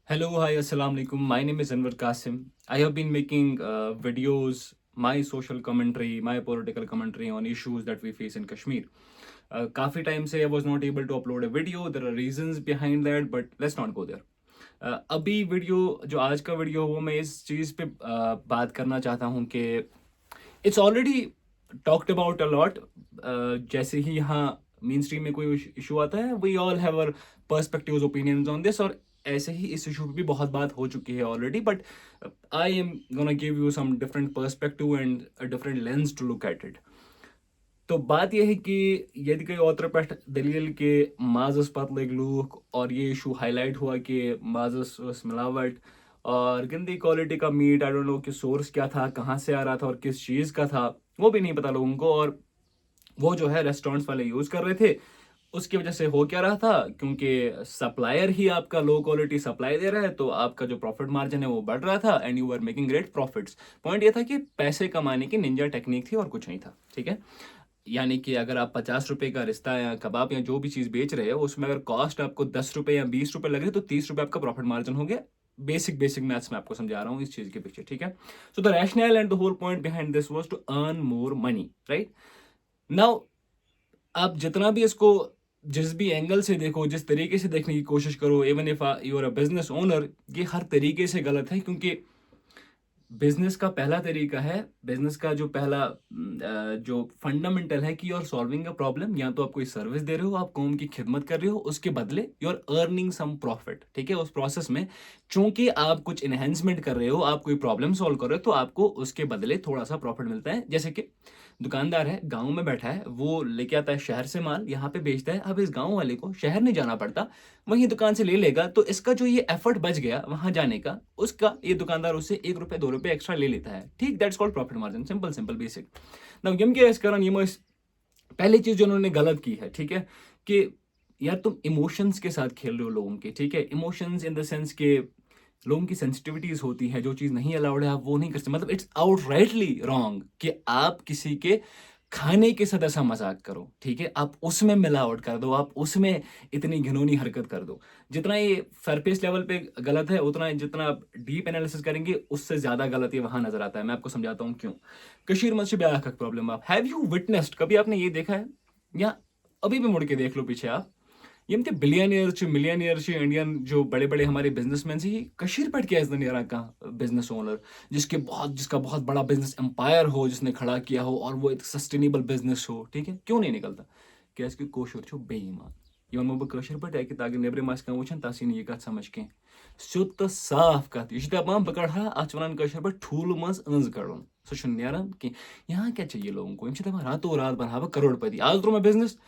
Hello, hi, assalamu alaikum. My name is Anwar Qasim. I have been making videos, my social commentary, my political commentary on issues that we face in Kashmir. काफ़ी time से I was not able to upload a video. There are reasons behind that, but let's not go there. अभी video जो आज का video वो मैं इस चीज़ पे बात करना चाहता हूँ कि it's already talked about a lot. जैसे ही यहाँ मेन स्ट्रीम में कोई इशू आता है we all have our perspectives opinions on this, और ऐसे ही इस इशू पे भी बहुत बात हो चुकी है already, but I am gonna give you some different perspective and a different lens to look at it. तो बात यह है कि यदि कोई ओतर पे दलील के माजस पत लग लूख और ये इशू हाईलाइट हुआ कि माजस was मिलावट और गंदी क्वालिटी का मीट, आई डोंट नो कि सोर्स क्या था, कहाँ से आ रहा था और किस चीज़ का था, वो भी नहीं पता लोगों को, और वो जो है रेस्टोरेंट्स वाले यूज़ कर रहे थे। उसकी वजह से हो क्या रहा था, क्योंकि सप्लायर ही आपका लो क्वालिटी सप्लाई दे रहा है तो आपका जो प्रॉफिट मार्जिन है वो बढ़ रहा था and you are making great profits. Point ये था कि पैसे कमाने की निंजा टेक्निक थी और कुछ नहीं था, ठीक है। यानी कि अगर आप 50 रुपए का रिश्ता या कबाब या जो भी चीज़ बेच रहे हो उसमें अगर कॉस्ट आपको 10 रुपए या 20 रुपए लग रही है तो 30 रुपए आपका प्रॉफिट मार्जिन हो गया। बेसिक बेसिक मैथ्स में आपको समझा रहा हूँ इस चीज़ के पीछे, ठीक है। So the rational and the whole point behind this was to earn more money, right. Now आप जितना भी इसको जिस भी एंगल से देखो, जिस तरीके से देखने की कोशिश करो, even if you are a business owner, ये हर तरीके से गलत है, क्योंकि बिजनेस का पहला तरीका है, बिजनेस का जो पहला जो फंडामेंटल है कि you are solving a problem. या तो आप कोई सर्विस दे रहे हो, आप कौम की खिदमत कर रहे हो, उसके बदले you are earning some profit, ठीक है। उस प्रोसेस में चूंकि आप कुछ इन्हेंसमेंट कर रहे हो, आप कोई प्रॉब्लम सॉल्व कर रहे हो, तो आपको उसके बदले थोड़ा सा प्रॉफिट मिलता है। जैसे कि दुकानदार है, गांव में बैठा है, वो लेके आता है शहर से माल, यहाँ पे बेचता है। अब इस गांव वाले को शहर नहीं जाना पड़ता, वहीं दुकान से ले लेगा, तो इसका जो ये एफर्ट बच गया वहां जाने का, उसका ये दुकानदार उससे 1 रुपए 2 रुपए एक्स्ट्रा ले लेता है, ठीक। That's called profit margin, simple simple basic. Now यम के इस कारण ये पहली चीज जो उन्होंने गलत की है, ठीक है, कि यार तुम इमोशंस के साथ खेल रहे हो लोगों के, ठीक है। इमोशंस इन द सेंस के लोगों की सेंसिटिविटीज होती है, जो चीज नहीं अलाउड है आप वो नहीं कर सकते। मतलब इट्स आउटराइटली रॉन्ग कि आप किसी के खाने के साथ ऐसा मजाक करो, ठीक है। आप उसमें मिलावट कर दो, आप उसमें इतनी घिनौनी हरकत कर दो। जितना ये सरफेस लेवल पे गलत है, उतना जितना आप डीप एनालिसिस करेंगे उससे ज्यादा गलत ये वहां नजर आता है। मैं आपको समझाता हूँ क्यों। कशीर मस्जिद ब्याह का प्रॉब्लम, आप हैव यू विटनेस्ड, कभी आपने ये देखा है, या अभी भी मुड़ के देख लो पीछे आप, ये बिलियनियर मिलियनियर इंडियन जो बड़े बड़े हमारे बिजनेसमैन से, ये कशीर पट के दुनिया का बिजनेस ओनर जिसका बहुत बड़ा बिजनेस एम्पायर हो, जिसने खड़ा किया हो और वो एक सस्टेनेबल बिजनेस हो, ठीक है, क्यों नहीं निकलता? क्या इसकी कोशर छो बेईमान। यमन मो कशीर पट है ताकि नेबरम आस वुचान तसी ये कत समझ कह सुद तो साफ कत यह दपान बह कड़ा अत वन कशीर पट ठूल मज अंज कड़न सह नीरान कह। यहाँ क्या चाहिए लोगों को, दपान रातों रात बनहा बह करोड़पति, आज त्रो मैं बिजनेस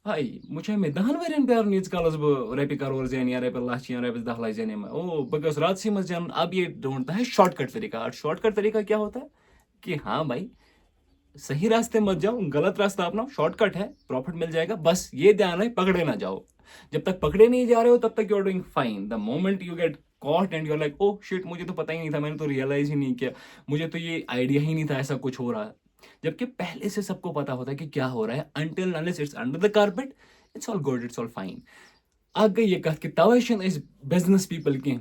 भाई, मुझे में 10 वन पे नीच कालस रपि करोड़ जैन या रपि लच या रपि 10 लाख जैन में, ओ बस रात सी मज जैन। अब ये ढूंढता है शॉर्टकट तरीका, और शॉर्टकट तरीका क्या होता है कि हाँ भाई, सही रास्ते मत जाओ, गलत रास्ता अपनाओ, शॉर्टकट है, प्रॉफिट मिल जाएगा, बस ये ध्यान है पकड़े ना जाओ। जब तक पकड़े नहीं जा रहे हो तब तक you are doing fine. The moment you get caught and you are like oh shit, मुझे तो पता ही नहीं था, मैंने तो रियलाइज ही नहीं किया, मुझे तो ये आइडिया ही नहीं था ऐसा कुछ हो रहा है। जबकि पहले से सबको पता होता है कि क्या हो रहा है, until unless it's under the carpet, it's all good, it's all fine। अग गई ये कथ कि तवे बिजनेस पीपल की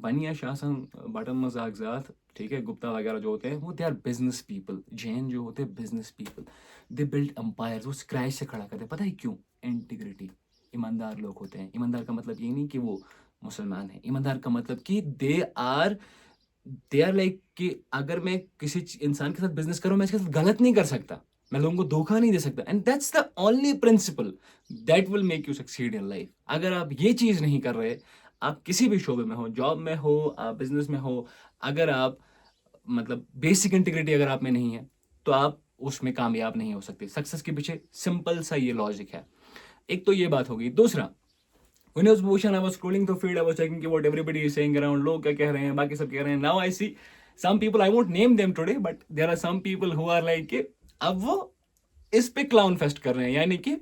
बनिया शासन बटन मज जात, ठीक है, गुप्ता वगैरह जो होते हैं वो they are business people. Jain जो होते हैं business people, they build empire, वो स्क्रैच से खड़ा करते हैं। पता है क्यों? इंटीग्रिटी, ईमानदार लोग होते हैं। ईमानदार का मतलब ये नहीं कि वो मुसलमान है, ईमानदार का मतलब कि दे आर लाइक कि अगर मैं किसी इंसान के साथ बिजनेस करूं, मैं इसके साथ गलत नहीं कर सकता, मैं लोगों को धोखा नहीं दे सकता। And that's the only principal that will make you succeed in life. अगर आप ये चीज नहीं कर रहे, आप किसी भी शोबे में हो, जॉब में हो, आप बिजनेस में हो, अगर आप मतलब बेसिक इंटीग्रिटी अगर आप में नहीं है तो आप उसमें कामयाब नहीं हो सकते। सक्सेस के पीछे सिंपल सा ये लॉजिक है। एक तो ये बात होगी। दूसरा, when I was motion, I was scrolling through feed, I was checking what everybody is saying around, लोग क्या कह रहे हैं, बाकी सब कह रहे हैं। Now I see some people, I won't name them today, but there are some people who are like कि अब वो इस पे क्लाउन फेस्ट कर रहे हैं। यानी कि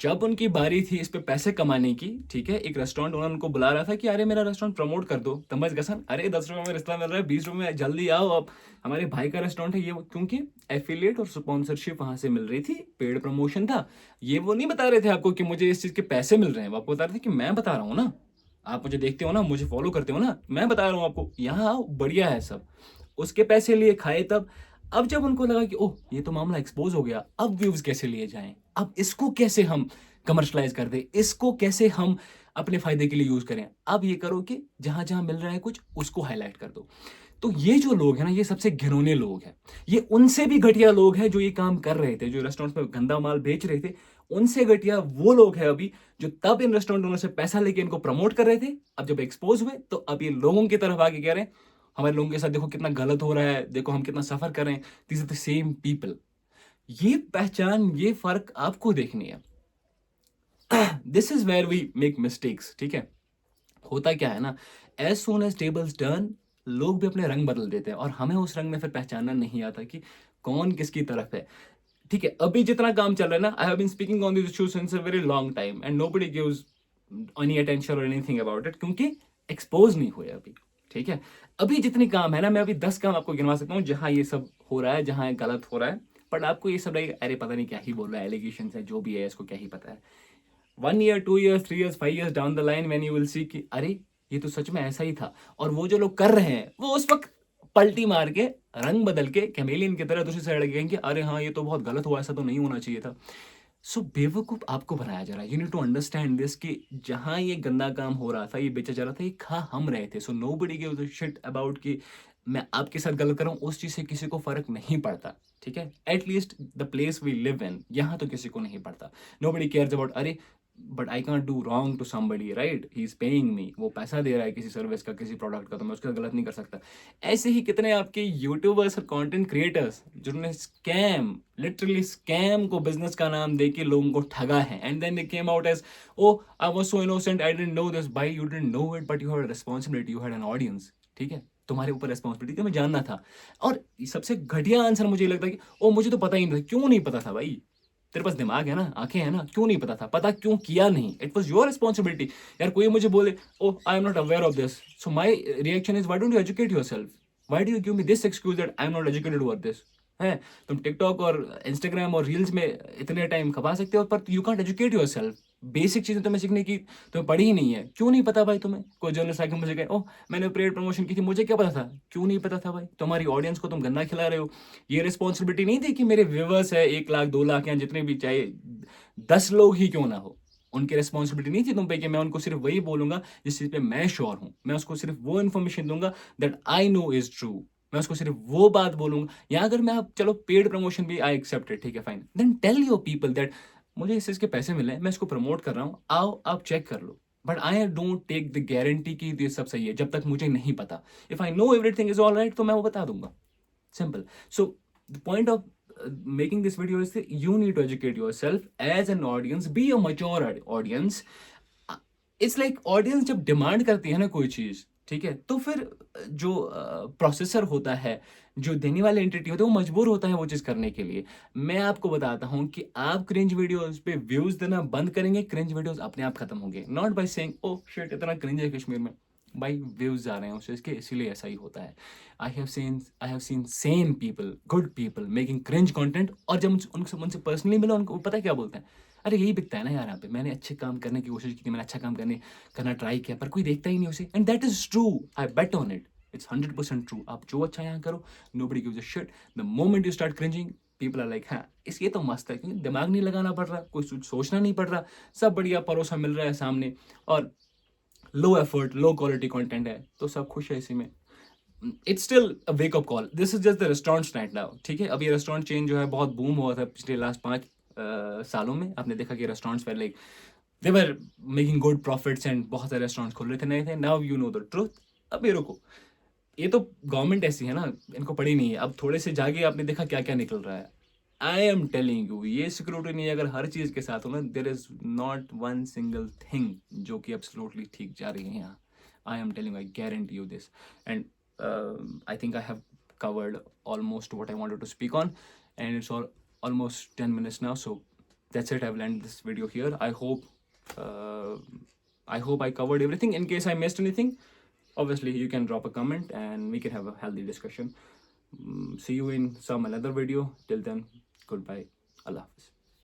जब उनकी बारी थी इस पे पैसे कमाने की, ठीक है, एक रेस्टोरेंट ओनर उनको बुला रहा था कि अरे मेरा रेस्टोरेंट प्रमोट कर दो, तमज गसन, अरे 10 रुपए में रिश्ता मिल रहा है, 20 रुपए में जल्दी आओ, अब हमारे भाई का रेस्टोरेंट है ये क्योंकि एफिलिएट और स्पॉन्सरशिप वहां से मिल रही थी, पेड प्रमोशन था। ये वो नहीं बता रहे थे आपको कि मुझे इस चीज के पैसे मिल रहे हैं, वो आपको बता रहे थे कि मैं बता रहा हूँ ना, आप मुझे देखते हो ना, मुझे फॉलो करते हो ना, मैं बता रहा हूँ आपको, यहाँ आओ, बढ़िया है सब। उसके पैसे लिए खाए तब। अब जब उनको लगा कि ओह ये तो मामला एक्सपोज हो गया, अब व्यूज कैसे लिए जाएं, अब इसको कैसे हम कमर्शलाइज कर दें, इसको कैसे हम अपने फायदे के लिए यूज करें, अब ये करो कि जहां जहां मिल रहा है कुछ उसको हाईलाइट कर दो। तो ये जो लोग हैं ना, ये सबसे घिनौने लोग हैं। ये उनसे भी घटिया लोग हैं जो ये काम कर रहे थे, जो रेस्टोरेंट में गंदा माल बेच रहे थे। उनसे घटिया वो लोग हैं अभी जो तब इन रेस्टोरेंट ओनर से पैसा लेके इनको प्रमोट कर रहे थे। अब जब एक्सपोज हुए तो अब ये लोगों की तरफ आके कह रहे हैं हमारे लोगों के साथ देखो कितना गलत हो रहा है, देखो हम कितना सफर कर रहे हैं। This is the same people. ये पहचान, ये फर्क आपको देखनी है। This is where we make mistakes, ठीक है। होता क्या है ना, as soon as tables turn, लोग भी अपने रंग बदल देते हैं और हमें उस रंग में फिर पहचानना नहीं आता कि कौन किसकी तरफ है। ठीक है, अभी जितना काम चल रहा है ना, I have been speaking on this issue since a very long time and nobody gives any attention or anything about it, क्योंकि एक्सपोज नहीं हुए अभी। ठीक है, अभी जितनी काम है ना, मैं अभी 10 काम आपको गिनवा सकता हूँ जहां ये सब हो रहा है, जहां ये गलत हो रहा है। बट आपको ये सब लगेगा अरे पता नहीं क्या ही बोल रहा है, एलिगेशन है, जो भी है इसको क्या ही पता है। 1 year 2 years 3 years 5 years down the line when you will see कि अरे ये तो सच में ऐसा ही था। और वो जो लोग कर रहे हैं वो उस वक्त पलटी मार के, रंग बदल के, कैमेलियन की तरह दूसरी साइड लगे कि अरे हाँ ये तो बहुत गलत हुआ, ऐसा तो नहीं होना चाहिए था। सो बेवकूफ आपको बनाया जा रहा है। You need to understand this कि जहां ये गंदा काम हो रहा था, ये बेचा जा रहा था, ये खा हम रहे थे। So nobody gives a shit about कि मैं आपके साथ गलत कर रहा हूँ, उस चीज से किसी को फर्क नहीं पड़ता। ठीक है, at least the place we live in, यहाँ तो किसी को नहीं पड़ता। नोबडी केयर्स अबाउट अरे but I can't do wrong to somebody, right, he is paying me, वो पैसा दे रहा है किसी सर्विस का, किसी प्रोडक्ट का, तो मैं उसका गलत नहीं कर सकता। ऐसे ही कितने आपके यूट्यूबर्स और कंटेंट क्रिएटर्स जिन्होंने स्कैम, लिटरली स्कैम को बिजनेस का नाम देके लोगों को ठगा है, and then they came out as oh I was so innocent, I didn't know this. भाई you didn't know it but you had a responsibility, you had an audience. ठीक है, तुम्हारे ऊपर रिस्पांसिबिलिटी, तुम्हें जानना था। और सबसे घटिया आंसर मुझे ये लगता है कि ओ मुझे तो पता ही नहीं था। क्यों नहीं पता था भाई? तेरे पास दिमाग है ना, आंखें हैं ना, क्यों नहीं पता था? पता क्यों किया नहीं? It was your responsibility. यार कोई मुझे बोले oh I am not aware of this, so my reaction is why don't you educate yourself? Why do you give me this excuse that I am not educated about this? है, तुम TikTok और Instagram और reels में इतने time खपा सकते हो पर you can't educate your self. Basic चीजें तुम्हें सीखने की तुम्हें पढ़ी ही नहीं है। क्यों नहीं पता भाई तुम्हें? कोई जर्नलिस्ट आके मुझे कहे ओह मैंने पेड प्रमोशन की थी, मुझे क्या पता था? क्यों नहीं पता था भाई? तुम्हारी ऑडियंस को तुम गंदा खिला रहे हो। ये रिस्पॉन्सिबिलिटी नहीं थी कि मेरे व्यूवर्स है 1 लाख 2 लाख या जितने भी, चाहे 10 लोग ही क्यों ना हो, उनकी रिस्पॉन्सिबिलिटी नहीं थी तुम पे कि मैं उनको सिर्फ वही बोलूंगा जिस चीज पे मैं श्योर हूं, मैं उसको सिर्फ वो इन्फॉर्मेशन दूंगा that I know is true, मैं उसको सिर्फ वो बात बोलूंगा। या अगर मैं आप चलो पेड प्रमोशन भी आई एक्सेप्टेड, ठीक है fine, then tell your people that मुझे इस चीज के पैसे मिले हैं, मैं इसको प्रमोट कर रहा हूँ, आओ आप चेक कर लो। But I don't take the guarantee कि ये सब सही है जब तक मुझे नहीं पता। If I know everything is all right तो मैं वो बता दूंगा, simple. So the point of making this video is that you need to educate yourself as an audience, be a mature audience. It's like audience जब demand करती है ना कोई चीज, ठीक है, तो फिर जो प्रोसेसर होता है, जो देने वाले एंटिटी होते हैं, वो मजबूर होता है वो चीज करने के लिए। मैं आपको बताता हूं कि आप क्रिंज वीडियोस पे व्यूज देना बंद करेंगे, क्रिंज वीडियोस अपने आप खत्म होंगे। Not by saying oh shit इतना क्रिंज है कश्मीर में, भाई व्यूज आ रहे हैं उससे, इसके इसीलिए ऐसा ही होता है। I have seen same people, good people making cringe content, और जब उनसे पर्सनली मिला, उनको पता है क्या बोलते हैं? अरे यही बिकता है ना यार, यहाँ पे मैंने अच्छे काम करने की कोशिश की थी, मैंने अच्छा काम करना ट्राई किया, पर कोई देखता ही नहीं उसे, and that is true, I bet on it, it's 100% true. आप जो अच्छा यहाँ करो, nobody gives a shit. The moment you start cringing, people are like हाँ इस ये तो मस्त है, क्योंकि दिमाग नहीं लगाना पड़ रहा, कुछ सोचना नहीं पड़ रहा, सब बढ़िया परोसा मिल रहा है सामने, और low effort low quality content है, तो सब खुश है इसी में। It's still a wake up call, this is just the restaurants right now. ठीक है, अब ये रेस्टोरेंट चेन जो है बहुत बूम हुआ था पिछले लास्ट 5 सालों में। आपने देखा कि restaurants were like they were making good profits and बहुत सारे रेस्टोरेंट्स खुल रहे थे, नए थे। Now you know the truth. अब ये रुको, ये तो गवर्नमेंट ऐसी है ना, इनको पड़ी नहीं है। अब थोड़े से जागे, आपने देखा क्या क्या निकल रहा है। आई एम टेलिंग यू, ये सिक्योरिटी नहीं है अगर हर चीज के साथ हो ना, there is not one single thing जो कि एब्सोल्युटली ठीक जा रही है यहाँ। I am telling, I guarantee you this, and I think I have covered almost what I wanted to speak on, and it's almost 10 minutes now, so that's it. I've ended this video here. uh, I hope I covered everything. In case I missed anything, obviously you can drop a comment and we can have a healthy discussion. See you in some another video. Till then, goodbye. Allah Hafiz.